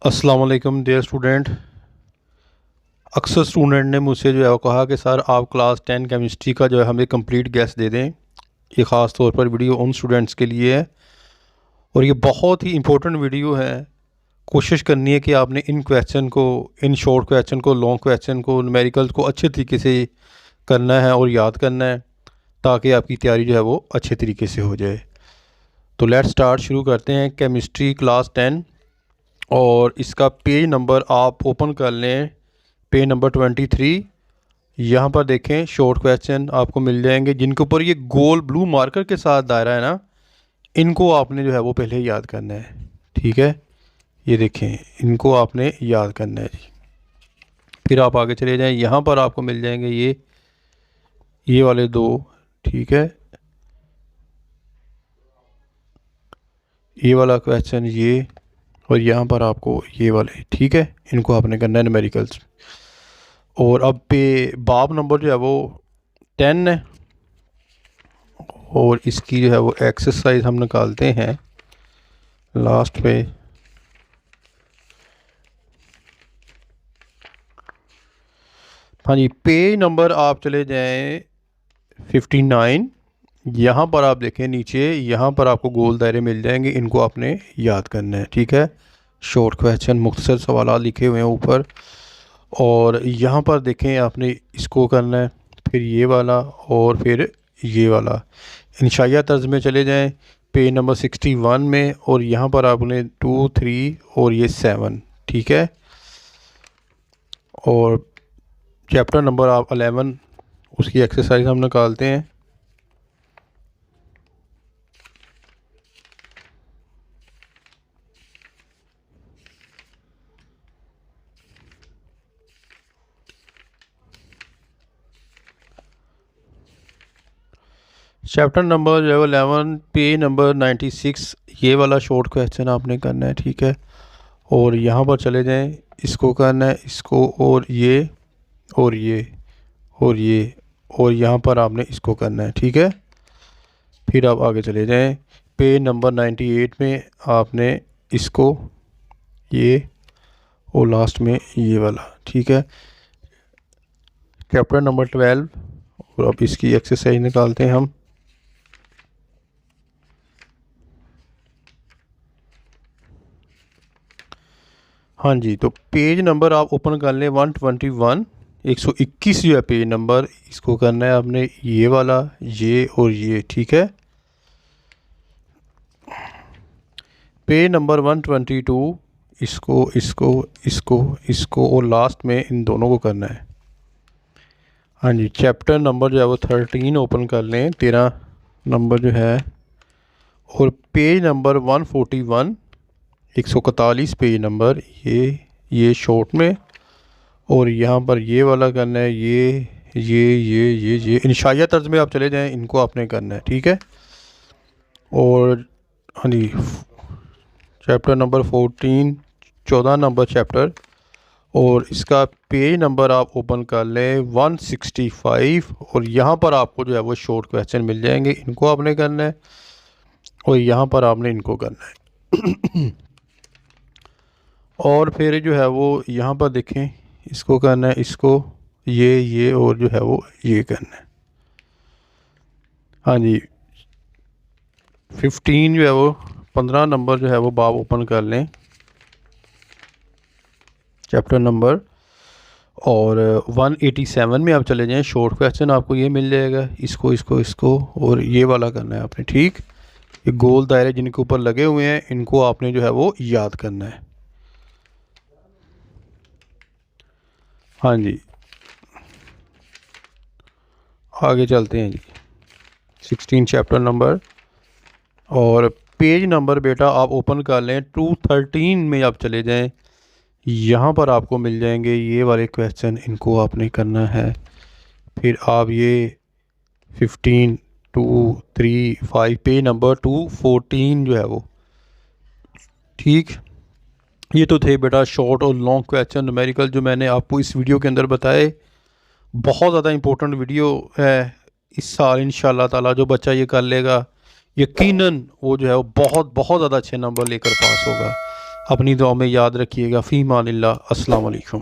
अस्सलाम वालेकुम dear student. अक्सर स्टूडेंट ने मुझसे जो है वो कहा कि सर आप क्लास 10 केमिस्ट्री का जो है हमें कंप्लीट गैस दे दें। ये ख़ास तौर पर वीडियो उन स्टूडेंट्स के लिए है और ये बहुत ही इम्पोर्टेंट वीडियो है। कोशिश करनी है कि आपने इन क्वेश्चन को, इन शॉर्ट क्वेश्चन को, लॉन्ग क्वेश्चन को, न्यूमेरिकल्स को अच्छे तरीके से करना है और याद करना है ताकि आपकी तैयारी जो है वो अच्छे तरीके से हो जाए। तो लेट्स स्टार्ट, शुरू करते हैं। केमिस्ट्री क्लास 10 और इसका पेज नंबर आप ओपन कर लें, पेज नंबर 23। यहाँ पर देखें शॉर्ट क्वेश्चन आपको मिल जाएंगे जिनके ऊपर ये गोल ब्लू मार्कर के साथ दायरा है ना, इनको आपने जो है वो पहले याद करना है। ठीक है, ये देखें, इनको आपने याद करना है जी। फिर आप आगे चले जाएं, यहाँ पर आपको मिल जाएंगे ये वाले दो। ठीक है, ये वाला क्वेश्चन ये, और यहाँ पर आपको ये वाले। ठीक है, इनको आपने करना है न्यूमेरिकल्स। और अब पे बाब नंबर जो है वो 10 है और इसकी जो है वो एक्सरसाइज हम निकालते हैं लास्ट पे। हाँ जी, पेज नंबर आप चले जाएं 59। यहाँ पर आप देखें नीचे, यहाँ पर आपको गोल दायरे मिल जाएंगे, इनको आपने याद करना है। ठीक है, शॉर्ट क्वेश्चन मुख्तसर सवाल लिखे हुए हैं ऊपर। और यहाँ पर देखें आपने इसको करना है, फिर ये वाला और फिर ये वाला। इंशाइया तर्ज में चले जाएं पेज नंबर 61 में, और यहाँ पर आपने 2, 3 और ये 7। ठीक है, और चैप्टर नंबर आप 11 उसकी एक्सरसाइज हम निकालते हैं। चैप्टर नंबर जो है 11 पेज नंबर 96, ये वाला शॉर्ट क्वेश्चन आपने करना है। ठीक है, और यहाँ पर चले जाएं, इसको करना है, इसको और ये और ये और ये, और यहाँ पर आपने इसको करना है। ठीक है, फिर आप आगे चले जाएं पेज नंबर 98 में आपने इसको, ये और लास्ट में ये वाला। ठीक है, चैप्टर नंबर 12 और अब इसकी एक्सरसाइज निकालते हैं हम। हाँ जी, तो पेज नंबर आप ओपन कर लें 121, 121 जो है पेज नंबर, इसको करना है आपने ये वाला, ये और ये। ठीक है, पेज नंबर 122, इसको इसको इसको इसको और लास्ट में इन दोनों को करना है। हाँ जी, चैप्टर नंबर जो है वो 13 ओपन कर लें, 13 नंबर जो है, और पेज नंबर 141, 141 पेज नंबर, ये शॉर्ट में, और यहाँ पर ये वाला करना है, ये इंशाइया तर्ज में आप चले जाएं, इनको आपने करना है। ठीक है, और हाँ जी, चैप्टर नंबर 14, 14 नंबर चैप्टर, और इसका पेज नंबर आप ओपन कर लें 165, और यहाँ पर आपको जो है वो शॉर्ट क्वेश्चन मिल जाएंगे, इनको आपने करना है और यहाँ पर आपने इनको करना है। और फिर जो है वो यहाँ पर देखें, इसको करना है, इसको ये और जो है वो ये करना है। हाँ जी, 15 जो है वो 15 नंबर जो है वो बाब ओपन कर लें, चैप्टर नंबर, और 187 में आप चले जाएं, शॉर्ट क्वेश्चन आपको ये मिल जाएगा, इसको इसको इसको और ये वाला करना है आपने। ठीक, ये गोल दायरे जिनके ऊपर लगे हुए हैं, इनको आपने जो है वो याद करना है। हाँ जी, आगे चलते हैं जी, 16 चैप्टर नंबर, और पेज नंबर बेटा आप ओपन कर लें 213 में आप चले जाएं, यहाँ पर आपको मिल जाएंगे ये वाले क्वेश्चन, इनको आपने करना है। फिर आप ये 15, 2, 3, 5 पेज नंबर 214 जो है वो। ठीक, ये तो थे बेटा शॉर्ट और लॉन्ग क्वेश्चन न्यूमेरिकल जो मैंने आपको इस वीडियो के अंदर बताए। बहुत ज़्यादा इम्पोर्टेंट वीडियो है। इस साल इंशाल्लाह ताला जो बच्चा ये कर लेगा, यकीनन वो जो है वो बहुत बहुत ज़्यादा अच्छे नंबर लेकर पास होगा। अपनी दुआ में याद रखिएगा। फ़ी मानिल्लाह। अस्सलाम वालेकुम।